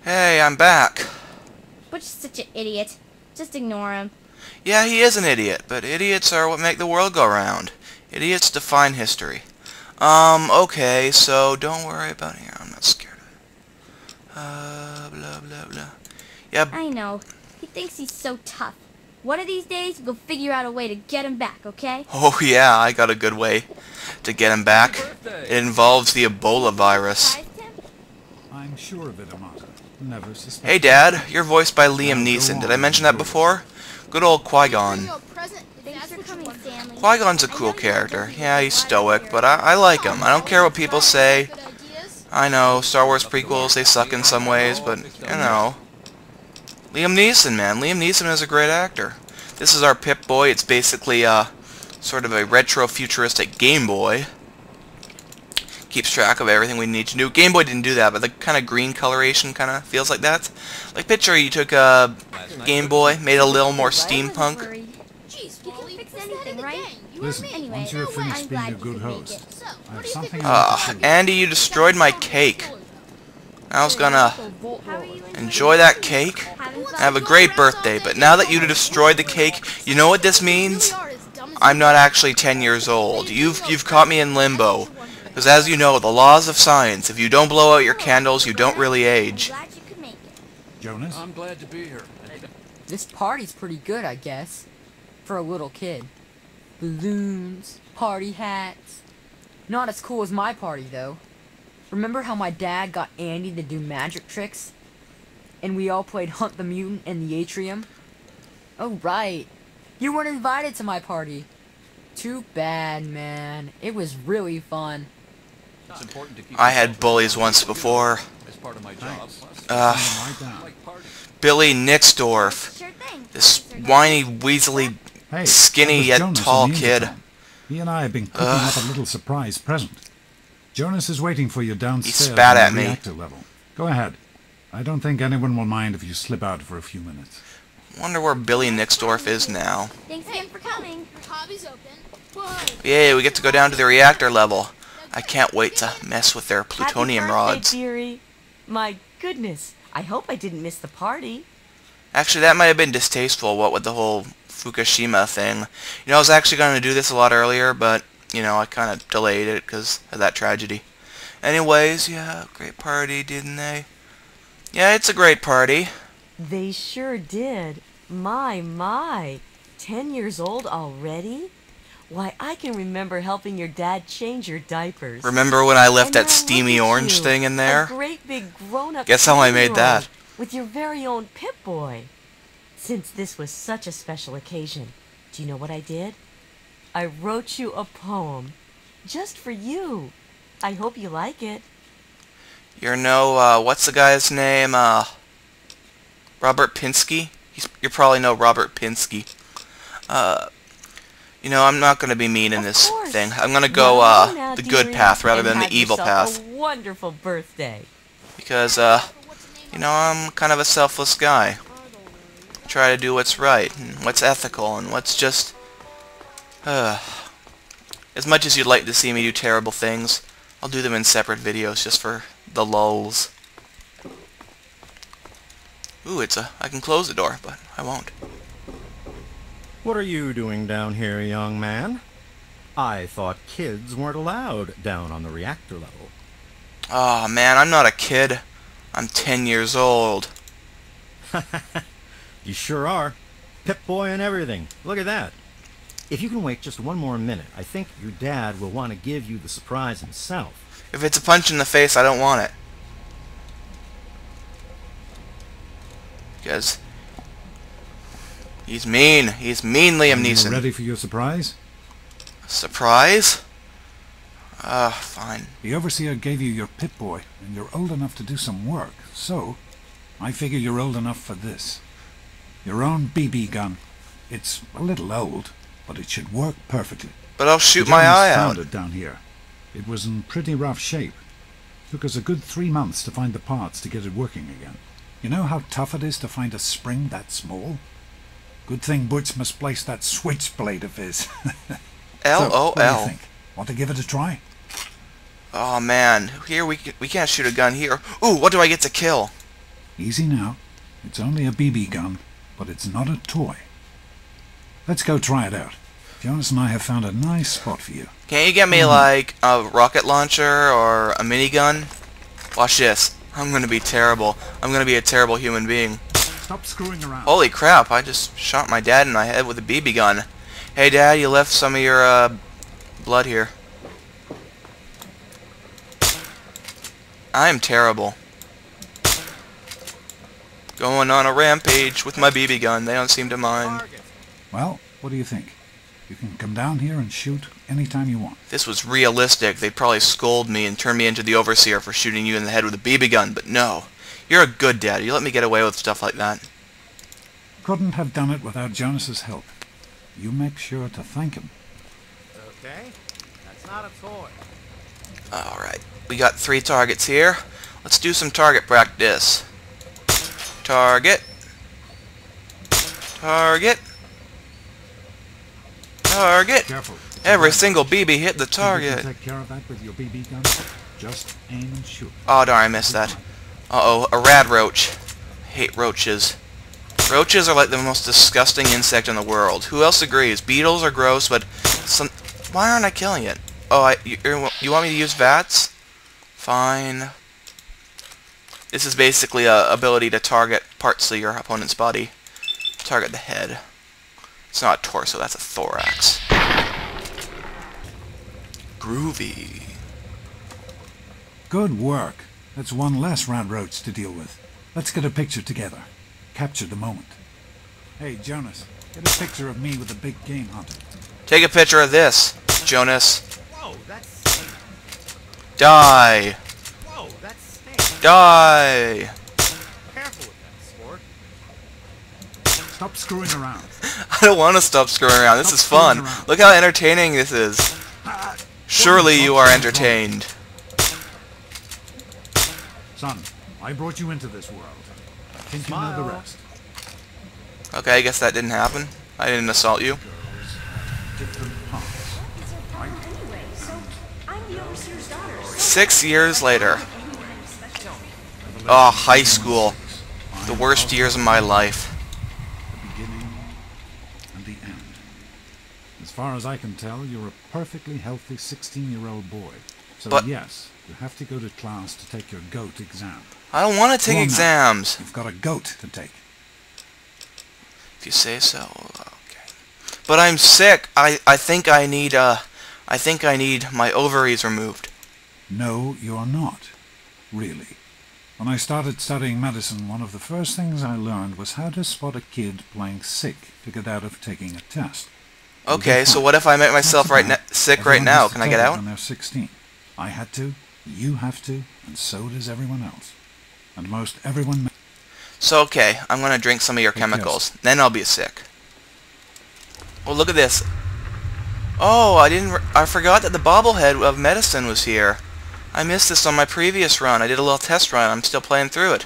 Hey, I'm back. Butch is such an idiot. Just ignore him. Yeah, he is an idiot, but idiots are what make the world go round. Idiots define history. Okay, so don't worry about it here. I'm not scared of it. Blah, blah, blah. Yeah. I know. He thinks he's so tough. One of these days, we'll figure out a way to get him back, okay? Oh, yeah, I got a good way to get him back. It involves the Ebola virus. I'm sure of it, Amata. Never suspected. Hey, Dad, you're voiced by Liam Neeson. Did I mention that before? Good old Qui-Gon. Thanks for coming, Stanley. Qui-Gon's a cool character. Yeah, he's stoic, but I like him. I don't care what people say. I know, Star Wars prequels, they suck in some ways, but, you know. Liam Neeson, man. Liam Neeson is a great actor. This is our Pip-Boy. It's basically, sort of a retro-futuristic Game Boy. Keeps track of everything we need to do. Game Boy didn't do that, but the kind of green coloration kind of feels like that. Like, picture you took a Game Boy, made it a little more steampunk. Jeez, you can fix anything, right? Listen, Anyway, once you're finished I'm being glad a you good could make host, it. I have something I want to show you. Andy, you destroyed my cake. I was gonna How are you enjoy that cake. Have a great birthday, but now that you destroyed the cake, you know what this means? I'm not actually 10 years old. You've caught me in limbo. Because as you know, the laws of science, if you don't blow out your candles, you don't really age. Glad you could make it. Jonas? I'm glad to be here. This party's pretty good, I guess. For a little kid. Balloons, party hats. Not as cool as my party, though. Remember how my dad got Andy to do magic tricks? And we all played Hunt the Mutant in the atrium? Oh, right. You weren't invited to my party. Too bad, man. It was really fun. It's important to keep I had bullies once before. as part of my job. Right down. Billy Nixdorf. Sure thing. This whiny, weaselly, Hey, skinny that was yet Jonas tall on the kid. intercom. He and I have been cooking up a little surprise present. Jonas is waiting for you downstairs spat on at the me. reactor level. Go ahead. I don't think anyone will mind if you slip out for a few minutes. Wonder where Billy Nixdorf is now. Thanks again for coming. Hobby's open. Yay, we get to go down to the reactor level. I can't wait to mess with their plutonium Happy rods. birthday, dearie. My goodness, I hope I didn't miss the party. Actually, that might have been distasteful, what with the whole Fukushima thing. You know, I was actually going to do this a lot earlier, but, you know, I kind of delayed it because of that tragedy. Anyways, yeah, great party, didn't they? Yeah, it's a great party. They sure did. My. 10 years old already? Why, I can remember helping your dad change your diapers. Remember when I left And that now steamy look at orange you, thing in there? A great big grown-up Guess how I made 10-year-old that? With your very own Pip-Boy. Since this was such a special occasion, do you know what I did? I wrote you a poem. Just for you. I hope you like it. You're no, what's the guy's name? Robert Pinsky? You probably know Robert Pinsky. You know, I'm not going to be mean in this course. thing. I'm going to go, Now, the good dearie, path rather and than the have evil yourself path. A wonderful birthday. Because, you know, I'm kind of a selfless guy. Try to do what's right, and what's ethical, and what's just... As much as you'd like to see me do terrible things, I'll do them in separate videos just for the lulz. Ooh, I can close the door, but I won't. What are you doing down here, young man? I thought kids weren't allowed down on the reactor level. Oh man, I'm not a kid. I'm 10 years old. You sure are. Pip-Boy and everything. Look at that. If you can wait just one more minute, I think your dad will want to give you the surprise himself. If it's a punch in the face, I don't want it. Because he's mean. He's mean, Liam Are you Neeson. ready for your surprise? Surprise? Fine. The overseer gave you your Pip-Boy, and you're old enough to do some work. So, I figure you're old enough for this. Your own BB gun. It's a little old, but it should work perfectly. But I'll shoot The my Germans eye found out. it down here. It was in pretty rough shape. Took us a good 3 months to find the parts to get it working again. You know how tough it is to find a spring that small? Good thing Butch misplaced that switchblade of his. So, what do you LOL. think? Want to give it a try? Oh man, here we can't shoot a gun here. Ooh, what do I get to kill? Easy now. It's only a BB gun, but it's not a toy. Let's go try it out. Jonas and I have found a nice spot for you. Can't you get me, like, a rocket launcher or a minigun? Watch this. I'm gonna be terrible. I'm gonna be a terrible human being. Stop screwing around. Holy crap, I just shot my dad in the head with a BB gun. Hey, Dad, you left some of your, blood here. I am terrible. Going on a rampage with my BB gun. They don't seem to mind. Well, what do you think? You can come down here and shoot anytime you want. If this was realistic, they'd probably scold me and turn me into the overseer for shooting you in the head with a BB gun, but no. You're a good dad. You let me get away with stuff like that. Couldn't have done it without Jonas's help. You make sure to thank him. Okay? That's not a toy. Alright, we got 3 targets here. Let's do some target practice. Target. Target. Target. Careful. Every single BB hit the Think you target. can take care of that with your BB gun? Just aim and shoot. Oh darn, I missed that. Uh-oh, a rad roach. Hate roaches. Roaches are like the most disgusting insect in the world. Who else agrees? Beetles are gross, but some... Why aren't I killing it? Oh, you want me to use VATS? Fine. This is basically a ability to target parts of your opponent's body. Target the head. It's not a torso, that's a thorax. Groovy. Good work. That's one less rad roach to deal with. Let's get a picture together. Capture the moment. Hey, Jonas, get a picture of me with the big game hunter. Take a picture of this, Jonas. Whoa, that's... Die. Whoa, that's snake. Die. Careful with that, sport. Stop screwing around. I don't want to stop screwing around. This is fun. Look how entertaining this is. Surely you are entertained. Son, I brought you into this world. I think you know the rest. Okay, I guess that didn't happen. I didn't assault you. Different paths. Anyway, so I'm the overseer's daughter. 6 years later. Oh, high school. The worst years of my life. The beginning and the end. As far as I can tell, you're a perfectly healthy 16-year-old boy. So But- yes, you have to go to class to take your GOAT exam. I don't want to take Come on now. exams. You've got a GOAT to take. If you say so. Okay. But I'm sick. I think I need my ovaries removed. No, you're not. Really. When I started studying medicine, one of the first things I learned was how to spot a kid playing sick to get out of taking a test. You'll Okay, be so fine. what if I make myself That's sick Everyone right now? has to Can I take get it out? When they're 16. I had to, you have to, and so does everyone else. And most everyone... So okay, I'm gonna drink some of your chemicals. Then I'll be sick. Oh, look at this. Oh, I forgot that the Bobblehead of Medicine was here. I missed this on my previous run. I did a little test run. I'm still playing through it.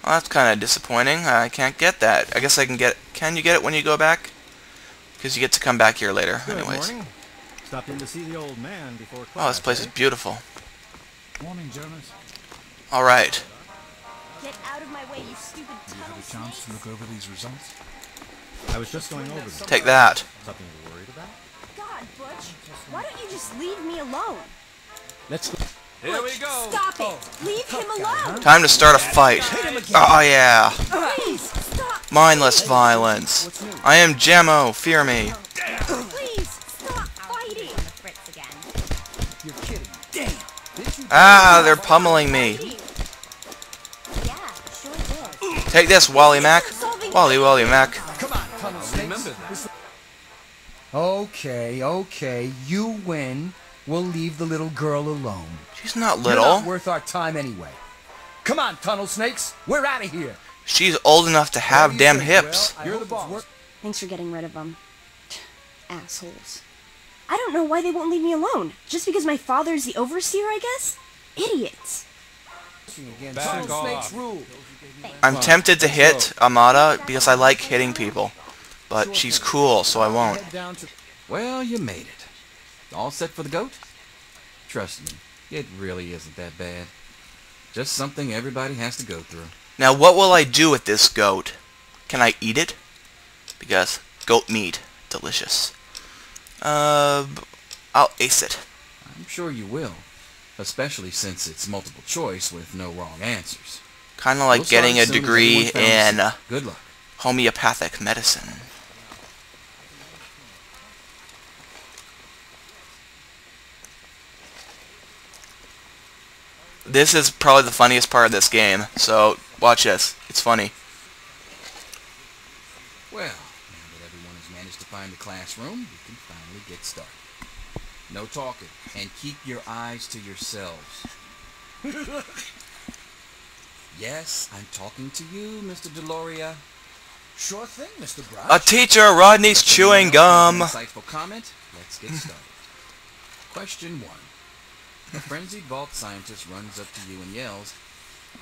Well, that's kind of disappointing. I can't get that. I guess I can get... Can you get it when you go back? Because you get to come back here later. Good Anyways. morning. Stopped in to see the old man before class. Oh, this place is beautiful. Morning, Jonas. Alright. Get out of my way, you stupid Do you tunnel have a chance to snakes. look over these results? I was just going over them. Take that. Something you're worried about? God, Butch, why don't you just leave me alone? Let's go. Here we go. Stop it! Leave him alone! Time to start a fight. Oh, yeah. Please, stop! Mindless violence. I am Jamo. Fear me. Please, stop fighting! Ah, they're pummeling me. Yeah, sure did. Take this, Wally Mac. Wally Mac. Remember that. Okay, you win. We'll leave the little girl alone. She's not You're little. not worth our time anyway. Come on, tunnel snakes. We're out of here. She's old enough to have damn hips. You're the boss. Thanks for getting rid of them. Assholes. I don't know why they won't leave me alone. Just because my father's the overseer, I guess? Idiots. Back Tunnel snakes off. rule. I'm tempted to hit Amada because I like hitting people. But she's cool, so I won't. Head down to Well, you made it. All set for the goat? Trust me, it really isn't that bad. Just something everybody has to go through. Now, what will I do with this goat? Can I eat it? Because goat meat, delicious. I'll ace it. I'm sure you will. Especially since it's multiple choice with no wrong answers. Kind of like We'll start getting a as soon as degree everyone found in a seat. Good luck. homeopathic medicine. This is probably the funniest part of this game, so watch this. It's funny. Well, now that everyone has managed to find the classroom, we can finally get started. No talking, and keep your eyes to yourselves. Yes, I'm talking to you, Mr. Deloria. Sure thing, Mr. Brush. A teacher, Rodney's chewing gum. Insightful comment. Let's get started. Question 1. A frenzied vault scientist runs up to you and yells,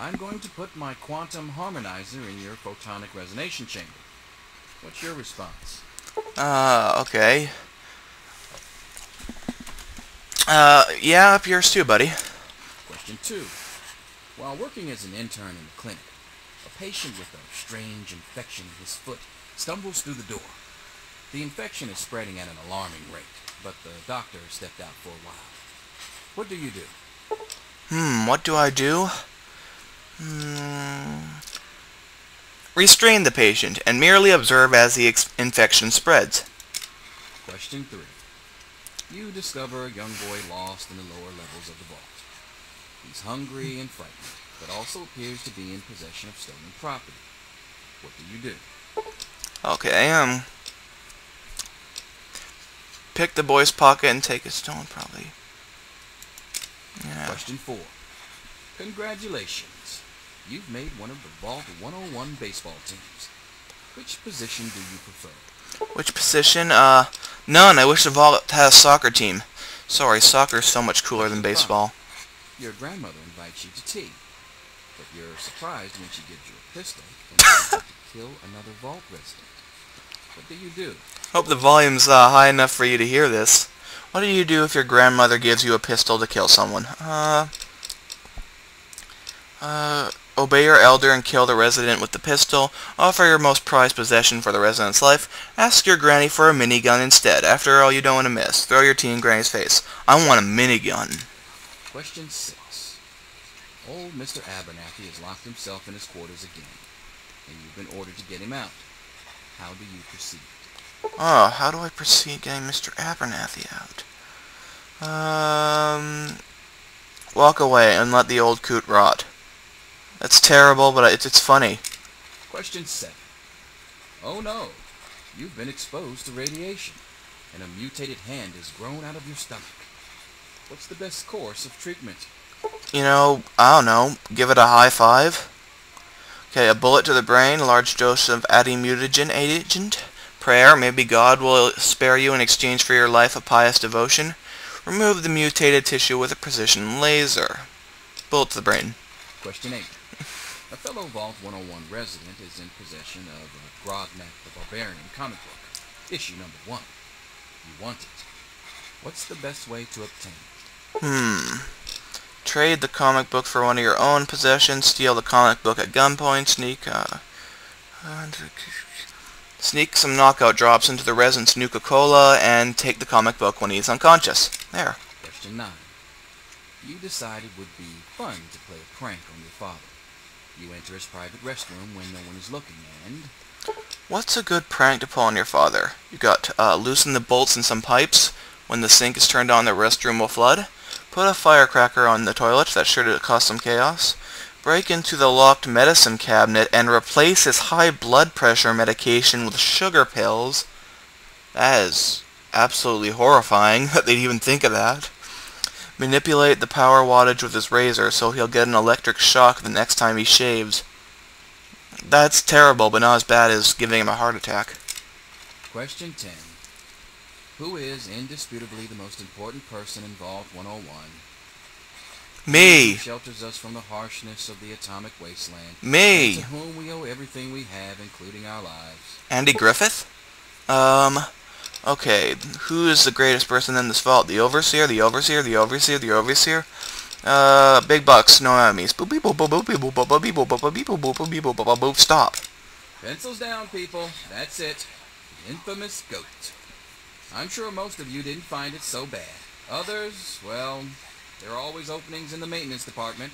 "I'm going to put my quantum harmonizer in your photonic resonation chamber." What's your response? Okay. Yeah, up yours too, buddy. Question 2. While working as an intern in the clinic, a patient with a strange infection in his foot stumbles through the door. The infection is spreading at an alarming rate, but the doctor stepped out for a while. What do you do? What do I do? Restrain the patient and merely observe as the infection spreads. Question 3. You discover a young boy lost in the lower levels of the vault. He's hungry and frightened, but also appears to be in possession of stolen property. What do you do? Okay, pick the boy's pocket and take his stone, probably. Yeah. Question 4. Congratulations. You've made one of the Vault 101 baseball teams. Which position do you prefer? Which position? None. I wish the Vault had a soccer team. Sorry, soccer is so much cooler than baseball. Your grandmother invites you to tea, but you're surprised when she gives you a pistol and tells you to kill another Vault resident. What do you do? Hope the volume's high enough for you to hear this. What do you do if your grandmother gives you a pistol to kill someone? Obey your elder and kill the resident with the pistol. Offer your most prized possession for the resident's life. Ask your granny for a minigun instead. After all, you don't want to miss. Throw your tea in granny's face. I want a minigun. Question 6. Old Mr. Abernathy has locked himself in his quarters again, and you've been ordered to get him out. How do you proceed? Oh, how do I proceed getting Mr. Abernathy out? Walk away and let the old coot rot. That's terrible, but it's funny. Question 7. Oh no, you've been exposed to radiation, and a mutated hand has grown out of your stomach. What's the best course of treatment? You know, I don't know, give it a high five. Okay, a bullet to the brain, a large dose of anti-mutagen agent. Prayer, maybe God will spare you in exchange for your life of pious devotion. Remove the mutated tissue with a precision laser. Bullet to the brain. Question 8. A fellow Vault 101 resident is in possession of a Grognak the Barbarian comic book, issue number 1. You want it. What's the best way to obtain it? Trade the comic book for one of your own possessions, steal the comic book at gunpoint, sneak some knockout drops into the resident's Nuka-Cola, and take the comic book when he's unconscious. There. Question 9. You decide it would be fun to play a prank on your father. You enter his private restroom when no one is looking, and... What's a good prank to pull on your father? You got loosen the bolts in some pipes. When the sink is turned on, the restroom will flood. Put a firecracker on the toilet. That's sure to cause some chaos. Break into the locked medicine cabinet and replace his high blood pressure medication with sugar pills. That is absolutely horrifying that they'd even think of that. Manipulate the power wattage with his razor so he'll get an electric shock the next time he shaves. That's terrible, but not as bad as giving him a heart attack. Question 10. Who is indisputably the most important person in Vault 101? Me! Who shelters us from the harshness of the atomic wasteland. Me! And to whom we owe everything we have, including our lives. Andy Griffith? Okay, who is the greatest person in this vault? The Overseer, the Overseer, the Overseer, the Overseer? Big bucks, no enemies. Boop beep boop boop boop beep boop boop boop beep boop boop beep boop boop boop beep boop boop boop. Stop. Pencils down, people. That's it. The infamous goat. I'm sure most of you didn't find it so bad. Others, well, there are always openings in the maintenance department.